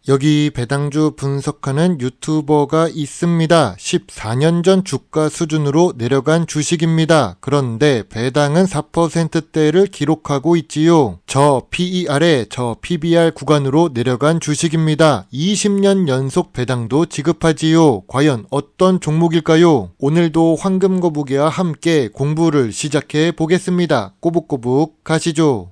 여기 배당주 분석하는 유튜버가 있습니다. 14년 전 주가 수준으로 내려간 주식입니다. 그런데 배당은 4%대를 기록하고 있지요. 저 PE 아래 저 PBR 구간으로 내려간 주식입니다. 20년 연속 배당도 지급하지요. 과연 어떤 종목일까요? 오늘도 황금거북이와 함께 공부를 시작해 보겠습니다. 꼬북꼬북 가시죠.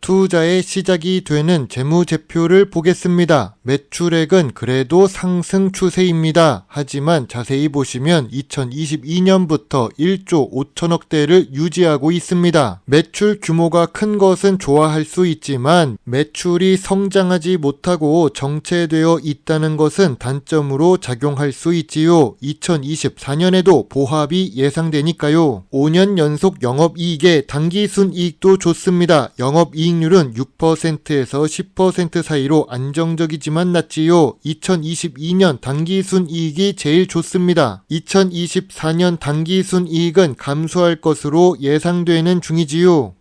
투자의 시작이 되는 재무제표를 보겠습니다. 매출액은 그래도 상승 추세입니다. 하지만 자세히 보시면 2022년부터 1조 5천억대를 유지하고 있습니다. 매출 규모가 큰 것은 좋아할 수 있지만 매출이 성장하지 못하고 정체되어 있다는 것은 단점으로 작용할 수 있지요. 2024년에도 보합이 예상되니까요. 5년 연속 영업이익의 당기순이익도 좋습니다. 영업이익률은 6%에서 10% 사이로 안정적이지만 낮지요. 2022년 당기순이익이 제일 좋습니다. 2024년 당기순이익은 감소할 것으로 예상되는 중이지요.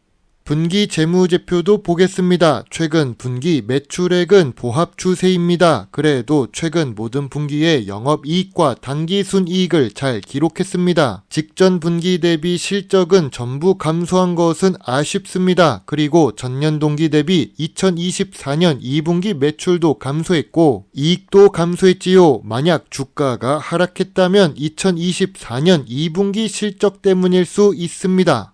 분기 재무제표도 보겠습니다. 최근 분기 매출액은 보합 추세입니다. 그래도 최근 모든 분기에 영업이익과 당기순이익을 잘 기록했습니다. 직전 분기 대비 실적은 전부 감소한 것은 아쉽습니다. 그리고 전년 동기 대비 2024년 2분기 매출도 감소했고 이익도 감소했지요. 만약 주가가 하락했다면 2024년 2분기 실적 때문일 수 있습니다.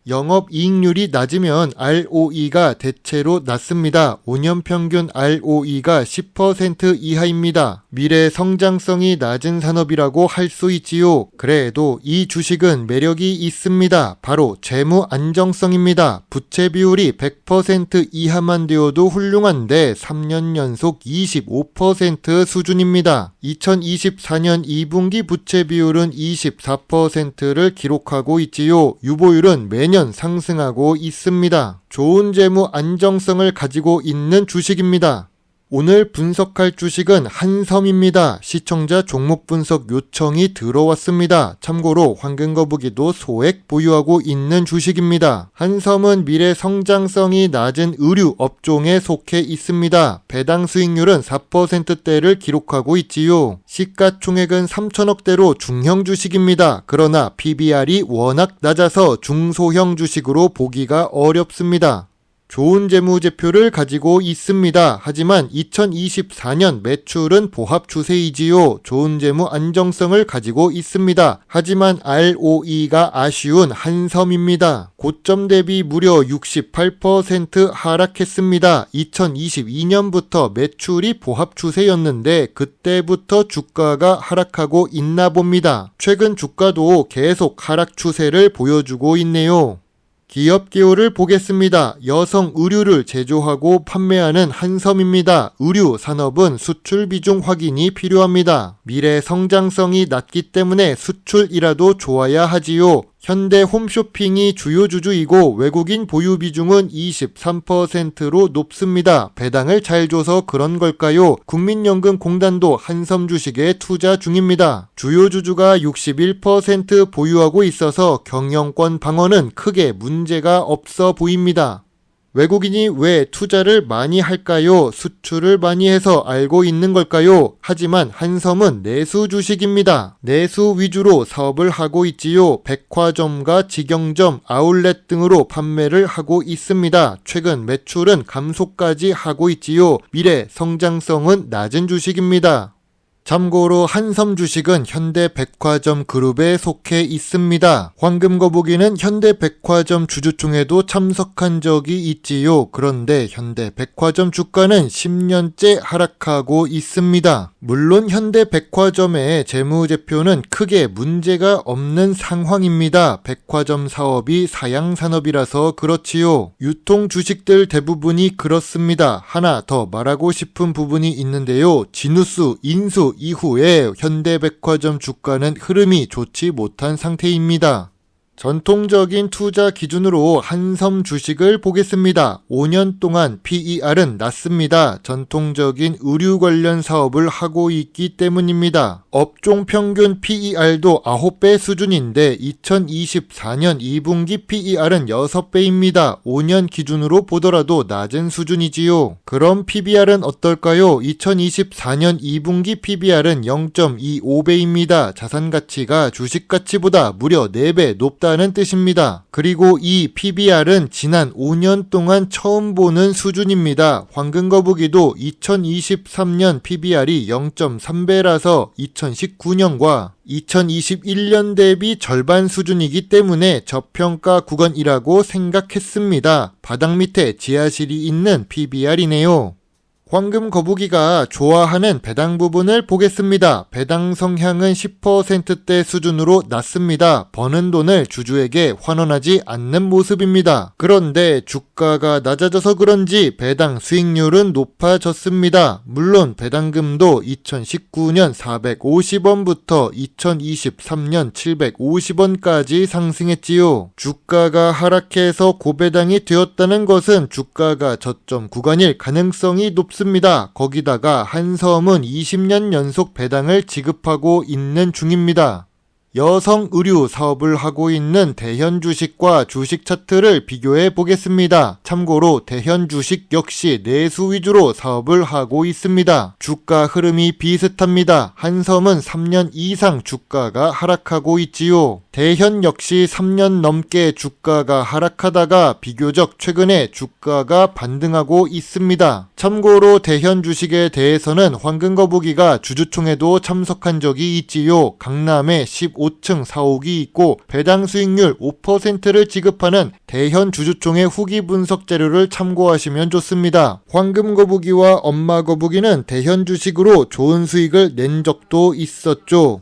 영업이익률이 낮으면 ROE가 대체로 낮습니다. 5년 평균 ROE가 10% 이하입니다. 미래 성장성이 낮은 산업이라고 할 수 있지요. 그래도 이 주식은 매력이 있습니다. 바로 재무 안정성입니다. 부채 비율이 100% 이하만 되어도 훌륭한데 3년 연속 25% 수준입니다. 2024년 2분기 부채 비율은 24%를 기록하고 있지요. 유보율은 매년 상승하고 있습니다. 좋은 재무 안정성을 가지고 있는 주식입니다. 오늘 분석할 주식은 한섬입니다. 시청자 종목 분석 요청이 들어왔습니다. 참고로 황금거북이도 소액 보유하고 있는 주식입니다. 한섬은 미래 성장성이 낮은 의류 업종에 속해 있습니다. 배당 수익률은 4%대를 기록하고 있지요. 시가총액은 3천억대로 중형 주식입니다. 그러나 PBR이 워낙 낮아서 중소형 주식으로 보기가 어렵습니다. 좋은 재무제표를 가지고 있습니다. 하지만 2024년 매출은 보합 추세이지요. 좋은 재무 안정성을 가지고 있습니다. 하지만 ROE가 아쉬운 한섬입니다. 고점 대비 무려 68% 하락했습니다. 2022년부터 매출이 보합 추세였는데 그때부터 주가가 하락하고 있나 봅니다. 최근 주가도 계속 하락 추세를 보여주고 있네요. 기업 기호를 보겠습니다. 여성 의류를 제조하고 판매하는 한섬입니다. 의류 산업은 수출 비중 확인이 필요합니다. 미래 성장성이 낮기 때문에 수출이라도 좋아야 하지요. 현대 홈쇼핑이 주요 주주이고 외국인 보유 비중은 23%로 높습니다. 배당을 잘 줘서 그런 걸까요? 국민연금공단도 한섬 주식에 투자 중입니다. 주요 주주가 61% 보유하고 있어서 경영권 방어는 크게 문제가 없어 보입니다. 외국인이 왜 투자를 많이 할까요? 수출을 많이 해서 알고 있는 걸까요? 하지만 한섬은 내수 주식입니다. 내수 위주로 사업을 하고 있지요. 백화점과 직영점, 아울렛 등으로 판매를 하고 있습니다. 최근 매출은 감소까지 하고 있지요. 미래 성장성은 낮은 주식입니다. 참고로 한섬 주식은 현대백화점 그룹에 속해 있습니다. 황금거북이는 현대백화점 주주총회도 참석한 적이 있지요. 그런데 현대백화점 주가는 10년째 하락하고 있습니다. 물론 현대백화점의 재무제표는 크게 문제가 없는 상황입니다. 백화점 사업이 사양산업이라서 그렇지요. 유통 주식들 대부분이 그렇습니다. 하나 더 말하고 싶은 부분이 있는데요. 진우스, 인수 이후에 현대백화점 주가는 흐름이 좋지 못한 상태입니다. 전통적인 투자 기준으로 한섬 주식을 보겠습니다. 5년 동안 PER은 낮습니다. 전통적인 의류 관련 사업을 하고 있기 때문입니다. 업종 평균 PER도 9배 수준인데 2024년 2분기 PER은 6배입니다. 5년 기준으로 보더라도 낮은 수준이지요. 그럼 PBR은 어떨까요? 2024년 2분기 PBR은 0.25배입니다. 자산가치가 주식가치보다 무려 4배 높다는 뜻입니다. 그리고 이 PBR은 지난 5년 동안 처음 보는 수준입니다. 황금거북이도 2023년 PBR이 0.3배라서 2019년과 2021년 대비 절반 수준이기 때문에 저평가 구간이라고 생각했습니다. 바닥 밑에 지하실이 있는 PBR이네요. 황금거북이가 좋아하는 배당 부분을 보겠습니다. 배당 성향은 10%대 수준으로 낮습니다. 버는 돈을 주주에게 환원하지 않는 모습입니다. 그런데 주가가 낮아져서 그런지 배당 수익률은 높아졌습니다. 물론 배당금도 2019년 450원부터 2023년 750원까지 상승했지요. 주가가 하락해서 고배당이 되었다는 것은 주가가 저점 구간일 가능성이 높습니다. 거기다가 한섬은 20년 연속 배당을 지급하고 있는 중입니다. 여성 의류 사업을 하고 있는 대현 주식과 주식 차트를 비교해 보겠습니다. 참고로 대현 주식 역시 내수 위주로 사업을 하고 있습니다. 주가 흐름이 비슷합니다. 한섬은 3년 이상 주가가 하락하고 있지요. 대현 역시 3년 넘게 주가가 하락하다가 비교적 최근에 주가가 반등하고 있습니다. 참고로 대현 주식에 대해서는 황금거북이가 주주총회도 참석한 적이 있지요. 강남에 15층 사옥이 있고 배당 수익률 5%를 지급하는 대현 주주총회 후기 분석 자료를 참고하시면 좋습니다. 황금거북이와 엄마거북이는 대현 주식으로 좋은 수익을 낸 적도 있었죠.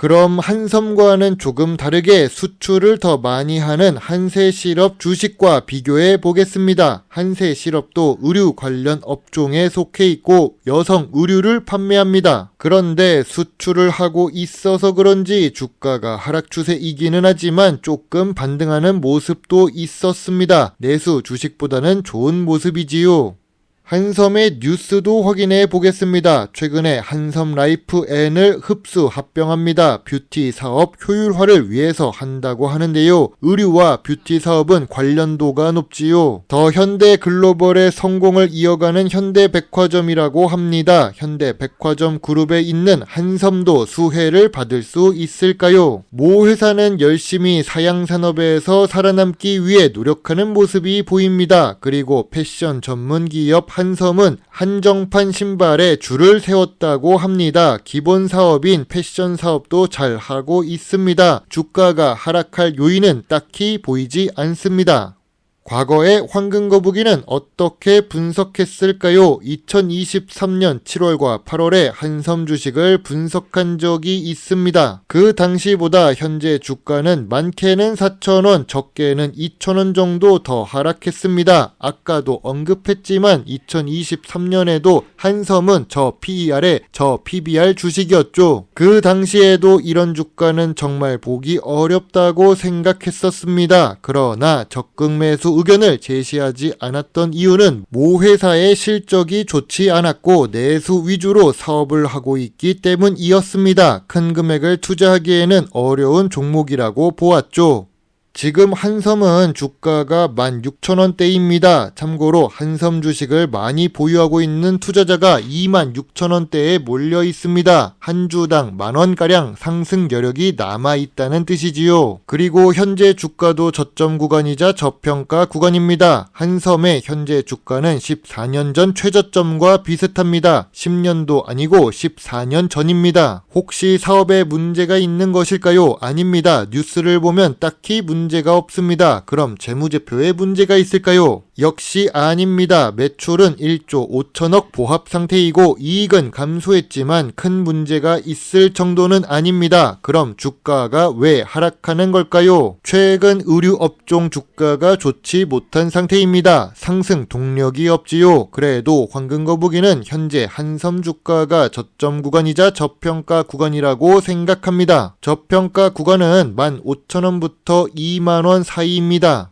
그럼 한섬과는 조금 다르게 수출을 더 많이 하는 한세실업 주식과 비교해 보겠습니다. 한세실업도 의류 관련 업종에 속해 있고 여성 의류를 판매합니다. 그런데 수출을 하고 있어서 그런지 주가가 하락 추세이기는 하지만 조금 반등하는 모습도 있었습니다. 내수 주식보다는 좋은 모습이지요. 한섬의 뉴스도 확인해 보겠습니다. 최근에 한섬라이프N을 흡수 합병합니다. 뷰티 사업 효율화를 위해서 한다고 하는데요. 의류와 뷰티 사업은 관련도가 높지요. 더 현대글로벌의 성공을 이어가는 현대백화점이라고 합니다. 현대백화점 그룹에 있는 한섬도 수혜를 받을 수 있을까요? 모 회사는 열심히 사양산업에서 살아남기 위해 노력하는 모습이 보입니다. 그리고 패션 전문 기업 한섬은 한정판 신발에 줄을 세웠다고 합니다. 기본 사업인 패션 사업도 잘 하고 있습니다. 주가가 하락할 요인은 딱히 보이지 않습니다. 과거에 황금거북이는 어떻게 분석했을까요? 2023년 7월과 8월에 한섬 주식을 분석한 적이 있습니다. 그 당시보다 현재 주가는 많게는 4,000원, 적게는 2,000원 정도 더 하락했습니다. 아까도 언급했지만 2023년에도 한섬은 저 PER에 저 PBR 주식이었죠. 그 당시에도 이런 주가는 정말 보기 어렵다고 생각했었습니다. 그러나 적극 매수 의견을 제시하지 않았던 이유는 모 회사의 실적이 좋지 않았고 내수 위주로 사업을 하고 있기 때문이었습니다. 큰 금액을 투자하기에는 어려운 종목이라고 보았죠. 지금 한섬은 주가가 16,000원대입니다. 참고로 한섬 주식을 많이 보유하고 있는 투자자가 26,000원대에 몰려 있습니다. 한 주당 만원가량 상승 여력이 남아있다는 뜻이지요. 그리고 현재 주가도 저점 구간이자 저평가 구간입니다. 한섬의 현재 주가는 14년 전 최저점과 비슷합니다. 10년도 아니고 14년 전입니다. 혹시 사업에 문제가 있는 것일까요? 아닙니다. 뉴스를 보면 딱히 문제가 없습니다. 그럼 재무제표에 문제가 있을까요? 역시 아닙니다. 매출은 1조 5천억 보합 상태이고 이익은 감소했지만 큰 문제가 있을 정도는 아닙니다. 그럼 주가가 왜 하락하는 걸까요? 최근 의류 업종 주가가 좋지 못한 상태입니다. 상승 동력이 없지요. 그래도 황금거북이는 현재 한섬 주가가 저점 구간이자 저평가 구간이라고 생각합니다. 저평가 구간은 15,000원부터 2만원 사이입니다.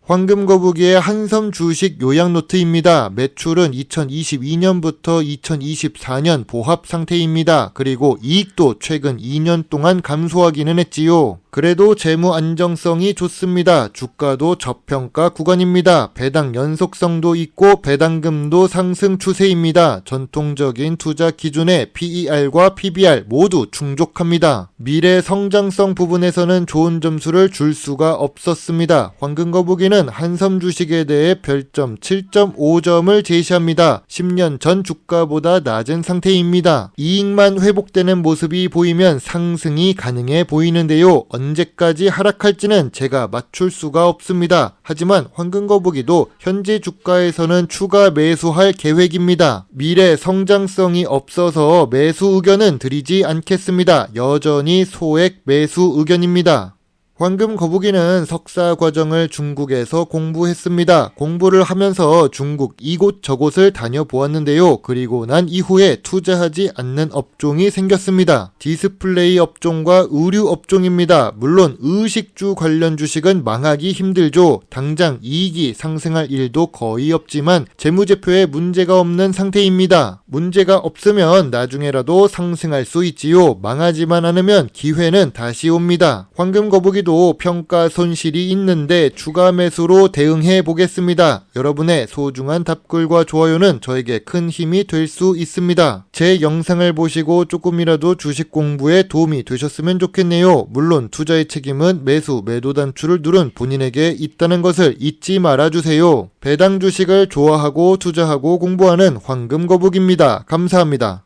황금거북이의 한섬 주식 요약노트입니다. 매출은 2022년부터 2024년 보합 상태입니다. 그리고 이익도 최근 2년 동안 감소하기는 했지요. 그래도 재무 안정성이 좋습니다. 주가도 저평가 구간입니다. 배당 연속성도 있고 배당금도 상승 추세입니다. 전통적인 투자 기준의 PER과 PBR 모두 충족합니다. 미래 성장성 부분에서는 좋은 점수를 줄 수가 없었습니다. 황금거북이는 한섬 주식에 대해 별점 7.5점을 제시합니다. 10년 전 주가보다 낮은 상태입니다. 이익만 회복되는 모습이 보이면 상승이 가능해 보이는데요. 언제까지 하락할지는 제가 맞출 수가 없습니다. 하지만 황금거북이도 현재 주가에서는 추가 매수할 계획입니다. 미래 성장성이 없어서 매수 의견은 드리지 않겠습니다. 여전히 소액 매수 의견입니다. 황금거북이는 석사 과정을 중국에서 공부했습니다. 공부를 하면서 중국 이곳저곳을 다녀보았는데요. 그리고 난 이후에 투자하지 않는 업종이 생겼습니다. 디스플레이 업종과 의류 업종입니다. 물론 의식주 관련 주식은 망하기 힘들죠. 당장 이익이 상승할 일도 거의 없지만 재무제표에 문제가 없는 상태입니다. 문제가 없으면 나중에라도 상승할 수 있지요. 망하지만 않으면 기회는 다시 옵니다. 황금거북이도 평가 손실이 있는데 추가 매수로 대응해 보겠습니다. 여러분의 소중한 답글과 좋아요는 저에게 큰 힘이 될 수 있습니다. 제 영상을 보시고 조금이라도 주식 공부에 도움이 되셨으면 좋겠네요. 물론 투자의 책임은 매수, 매도 단추를 누른 본인에게 있다는 것을 잊지 말아주세요. 배당 주식을 좋아하고 투자하고 공부하는 황금거북입니다. 감사합니다.